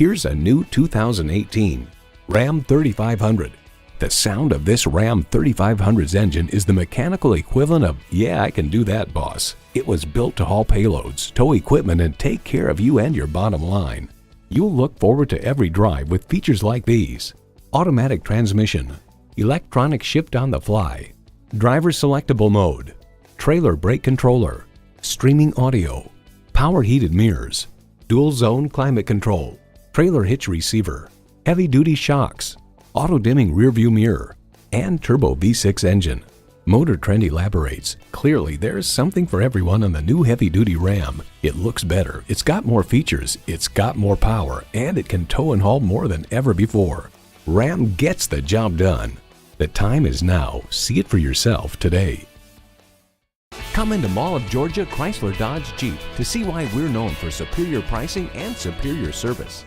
Here's a new 2018 Ram 3500. The sound of this Ram 3500's engine is the mechanical equivalent of, "Yeah, I can do that, boss." It was built to haul payloads, tow equipment, and take care of you and your bottom line. You'll look forward to every drive with features like these: automatic transmission, electronic shift on the fly, driver selectable mode, trailer brake controller, streaming audio, power heated mirrors, dual zone climate control, trailer hitch receiver, heavy duty shocks, auto dimming rear view mirror, and turbo V6 engine. Motor Trend elaborates, "Clearly there's something for everyone on the new heavy-duty Ram. It looks better, it's got more features, it's got more power, and it can tow and haul more than ever before." Ram gets the job done. The time is now. See it for yourself today. Come into Mall of Georgia Chrysler Dodge Jeep to see why we're known for superior pricing and superior service.